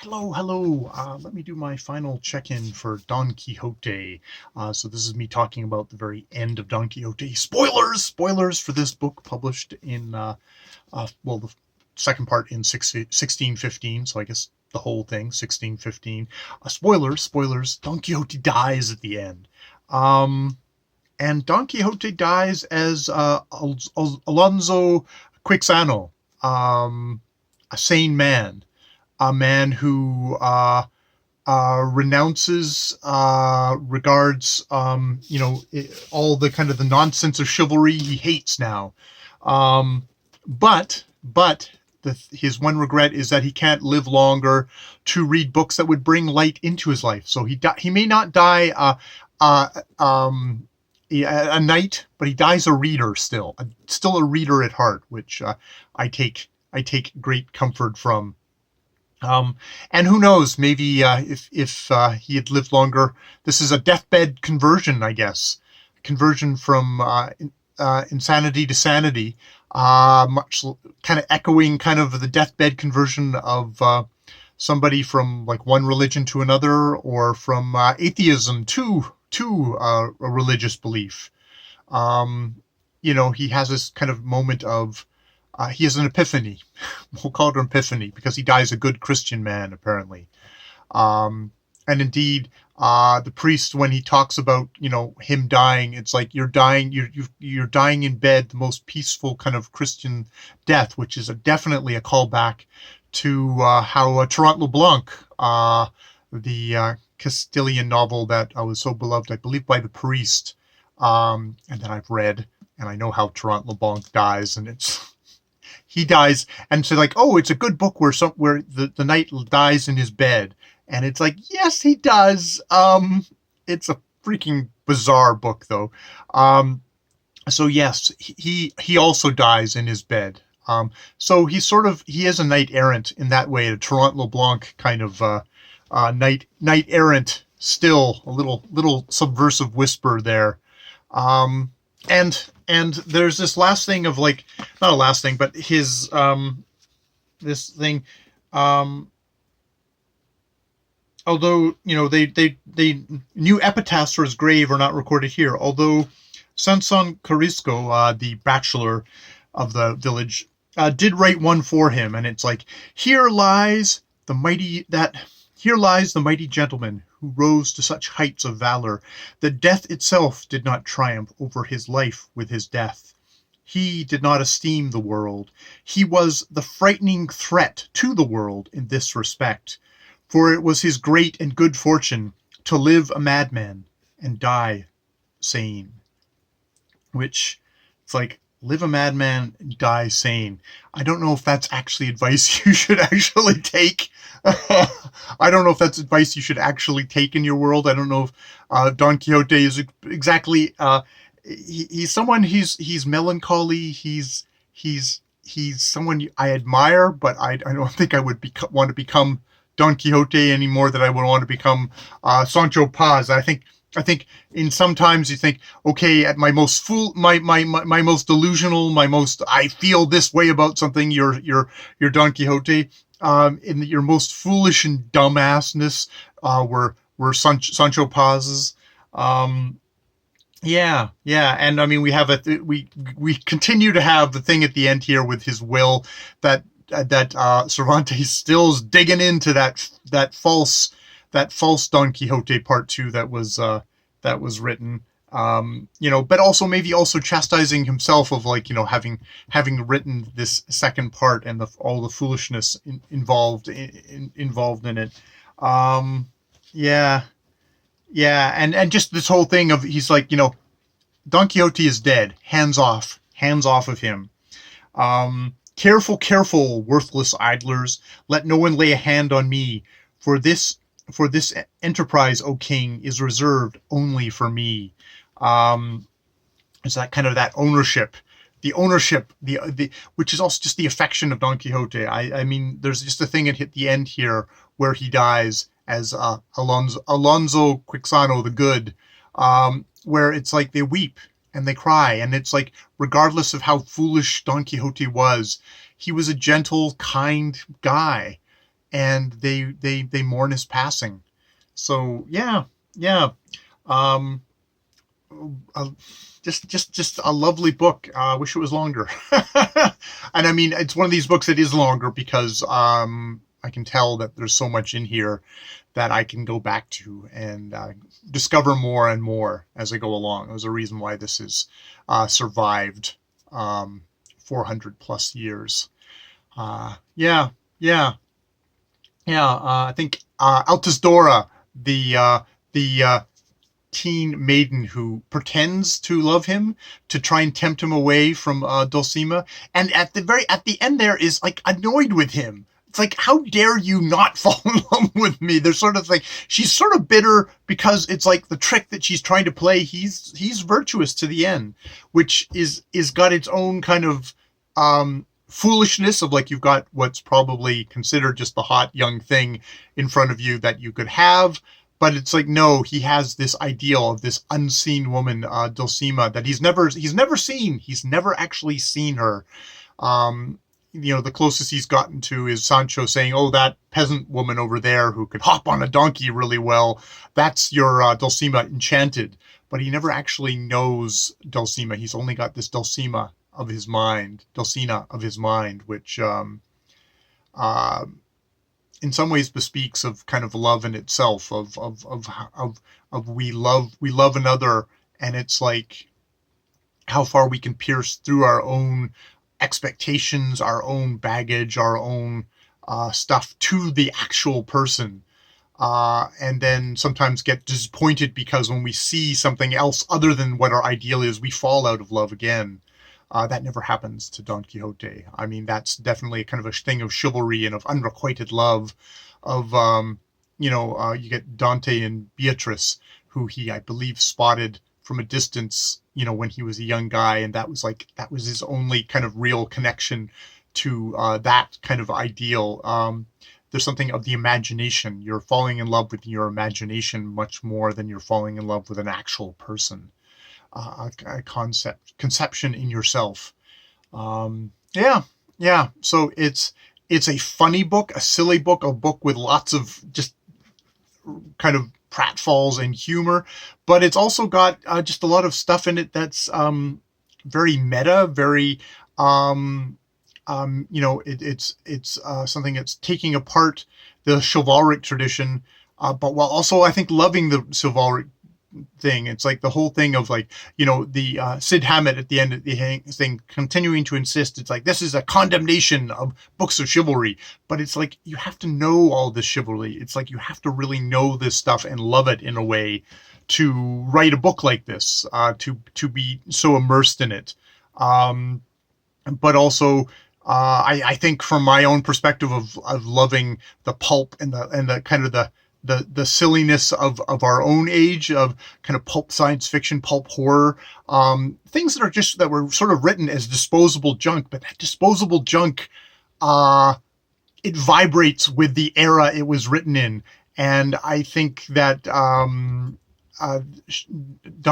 Hello. Let me do my final check-in for Don Quixote. So this is me talking about the very end of Don Quixote. Spoilers for this book published in, the second part in 1615. So I guess the whole thing, 1615. Spoilers. Don Quixote dies at the end. And Don Quixote dies as Alonso Quixano, a sane man. A man who renounces, regards, all the kind of the nonsense of chivalry he hates now. But his one regret is that he can't live longer to read books that would bring light into his life. So he may not die a knight, but he dies a reader still, still a reader at heart, which I take great comfort from. And who knows, maybe if he had lived longer, this is a deathbed conversion, I guess. Conversion from insanity to sanity, much kind of echoing kind of the deathbed conversion of somebody from like one religion to another, or from atheism to a religious belief. He has this kind of moment of he has an epiphany. We'll call it an epiphany because he dies a good Christian man, apparently. And indeed, the priest, when he talks about him dying, it's like you're dying in bed, the most peaceful kind of Christian death, which is definitely a callback to how Trot LeBlanc, the Castilian novel that was so beloved, I believe, by the priest, and that I've read, and I know how Trot LeBlanc dies, and he dies, and so like, oh, it's a good book where the knight dies in his bed, and it's like, yes, he does. It's a freaking bizarre book, though. So yes, he also dies in his bed. So he is a knight errant in that way, a Trot LeBlanc kind of knight errant, still a little subversive whisper there. And there's this last thing of like, not a last thing, but his this thing. Although they new epitaphs for his grave are not recorded here. Although Sanson Carisco, the bachelor of the village, did write one for him, and it's like, here lies the mighty gentleman who rose to such heights of valor that death itself did not triumph over his life with his death. He did not esteem the world. He was the frightening threat to the world in this respect, for it was his great and good fortune to live a madman and die sane. Which, it's like, live a madman and die sane. I don't know if that's actually advice you should actually take. I don't know if that's advice you should actually take in your world. I don't know if Don Quixote is exactly. He's someone. He's melancholy. He's someone I admire, but I don't think I would want to become Don Quixote any more than I would want to become Sancho Paz. I think in sometimes you think, okay, at my most my most delusional, I feel this way about something, you're Don Quixote. In your most foolish and dumbassness, were Sancho Paz's. Yeah, and I mean we continue to have the thing at the end here with his will that Cervantes still's digging into that false Don Quixote part 2 that was written, but also maybe also chastising himself of like, having written this second part and all the foolishness involved in it. Yeah, and just this whole thing of, he's like, Don Quixote is dead. Hands off of him. Careful, worthless idlers, let no one lay a hand on me, for this enterprise, O king, is reserved only for me. It's that kind of that ownership, the which is also just the affection of Don Quixote. I mean, there's just a thing at the end here where he dies as Alonso Quixano the Good, where it's like they weep and they cry, and it's like, regardless of how foolish Don Quixote was, he was a gentle, kind guy. and they mourn his passing. So yeah, yeah. Um, uh, just a lovely book. I wish it was longer. And I mean, it's one of these books that is longer because I can tell that there's so much in here that I can go back to and discover more and more as I go along. There's a reason why this has survived 400 plus years. Yeah, yeah, yeah. I think Altesdora, the teen maiden who pretends to love him to try and tempt him away from Dulcima, and at the end there is like annoyed with him. It's like, how dare you not fall in love with me? There's sort of like she's sort of bitter because it's like the trick that she's trying to play. He's virtuous to the end, which is got its own kind of foolishness of like you've got what's probably considered just the hot young thing in front of you that you could have, but it's like no, he has this ideal of this unseen woman, Dulcima, that he's never seen. He's never actually seen her. The closest he's gotten to is Sancho saying, "Oh, that peasant woman over there who could hop on a donkey really well, that's your Dulcima enchanted." But he never actually knows Dulcima. He's only got this Dulcina of his mind, which uh, in some ways bespeaks of kind of love in itself, of we love another, and it's like how far we can pierce through our own expectations, our own baggage, our own stuff to the actual person. And then sometimes get disappointed because when we see something else other than what our ideal is, we fall out of love again. That never happens to Don Quixote. I mean, that's definitely kind of a thing of chivalry and of unrequited love. Of you get Dante and Beatrice, who he, I believe, spotted from a distance, when he was a young guy, and that was his only kind of real connection to that kind of ideal. There's something of the imagination. You're falling in love with your imagination much more than you're falling in love with an actual person, a conception in yourself. Yeah, yeah. So it's a funny book, a silly book, a book with lots of just kind of pratfalls and humor, but it's also got just a lot of stuff in it that's very meta, very it's something that's taking apart the chivalric tradition, but while also I think loving the chivalric thing. It's like the whole thing of like, the Sid Hammett at the end of the thing continuing to insist it's like this is a condemnation of books of chivalry, but it's like you have to know all this chivalry. It's like you have to really know this stuff and love it in a way to write a book like this, to be so immersed in it. But also I think from my own perspective of loving the pulp and the kind of the silliness of our own age, of kind of pulp science fiction, pulp horror, things that were sort of written as disposable junk, but that disposable junk, it vibrates with the era it was written in. And I think that Don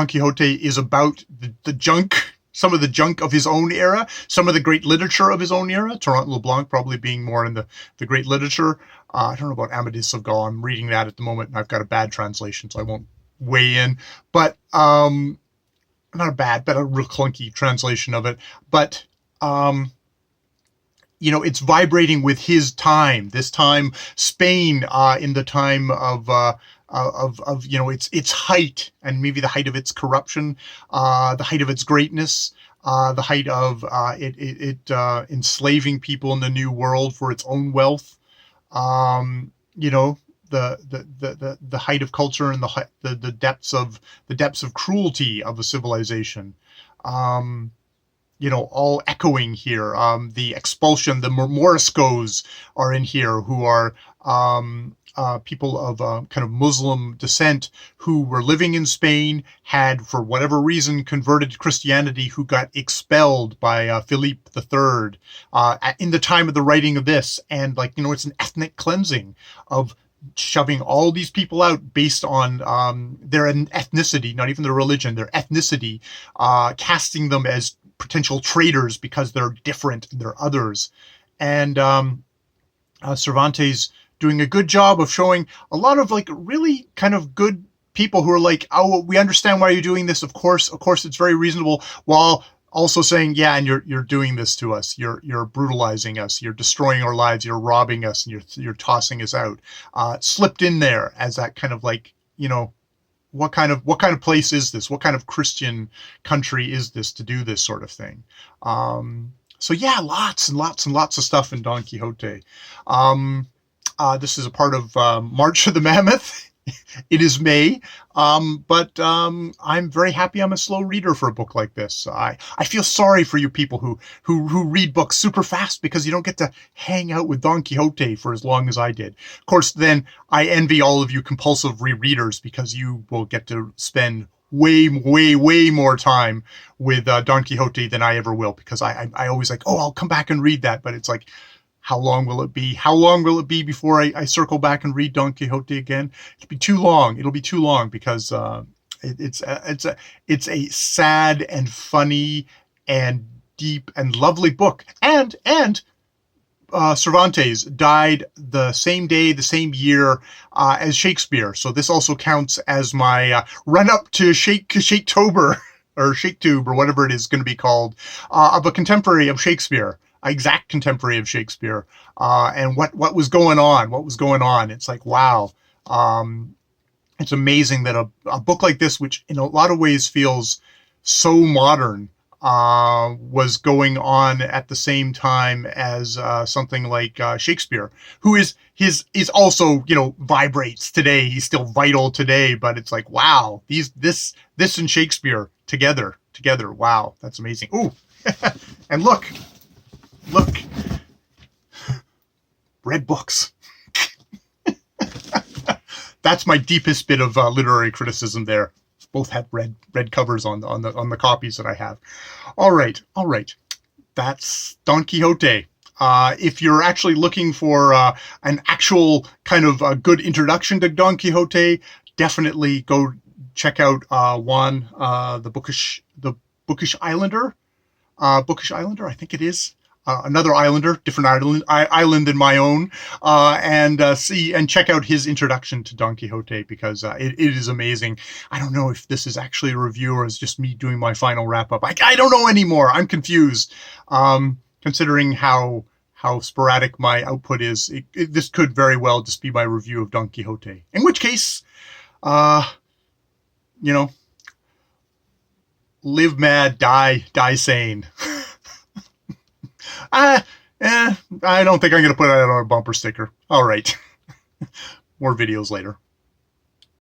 Quixote is about the junk, some of the junk of his own era, some of the great literature of his own era, Tarrant LeBlanc probably being more in the great literature. I don't know about Amadis of Gaul. I'm reading that at the moment, and I've got a bad translation, so I won't weigh in. But not a bad, but a real clunky translation of it. But it's vibrating with his time. This time, Spain, in the time of its height, and maybe the height of its corruption, the height of its greatness, the height of it enslaving people in the New World for its own wealth. The height of culture and the depths of cruelty of a civilization. All echoing here. The expulsion, the Moriscos are in here, who are people of kind of Muslim descent who were living in Spain, had, for whatever reason, converted to Christianity, who got expelled by Philippe III in the time of the writing of this. And it's an ethnic cleansing of shoving all these people out based on their ethnicity, not even their religion, their ethnicity, casting them as potential traitors because they're different and they're others. And Cervantes doing a good job of showing a lot of like really kind of good people who are like, oh, we understand why you're doing this. Of course, it's very reasonable, while also saying, yeah, and you're doing this to us. You're brutalizing us. You're destroying our lives. You're robbing us, and you're tossing us out. Slipped in there as that kind of like, what kind of place is this? What kind of Christian country is this to do this sort of thing? So yeah, lots and lots and lots of stuff in Don Quixote. This is a part of March of the Mammoth. It is May, but I'm very happy I'm a slow reader for a book like this. I feel sorry for you people who read books super fast because you don't get to hang out with Don Quixote for as long as I did. Of course, then I envy all of you compulsive rereaders because you will get to spend way more time with Don Quixote than I ever will, because I always like, oh, I'll come back and read that, but it's like, how long will it be? How long will it be before I circle back and read Don Quixote again? It'll be too long. It'll be too long because it's a sad and funny and deep and lovely book. And Cervantes died the same day, the same year as Shakespeare. So this also counts as my run up to Shaketober or Shaketube or whatever it is going to be called, of a contemporary of Shakespeare. Exact contemporary of Shakespeare, and what was going on. It's like, wow. It's amazing that a book like this, which in a lot of ways feels so modern, was going on at the same time as something like Shakespeare, who is also, vibrates today. He's still vital today, but it's like, wow, this and Shakespeare together. Wow, that's amazing. Ooh, and look, red books. That's my deepest bit of literary criticism there. Both have red covers on the copies that I have. All right. That's Don Quixote. If you're actually looking for an actual kind of good introduction to Don Quixote, definitely go check out Juan, the Bookish Islander. Bookish Islander, I think it is. Another islander, different island than my own, and see and check out his introduction to Don Quixote, because it is amazing. I don't know if this is actually a review or is just me doing my final wrap up. I don't know anymore. I'm confused. Considering how sporadic my output is, this could very well just be my review of Don Quixote. In which case, live mad, die sane. I don't think I'm going to put it on a bumper sticker. All right. More videos later.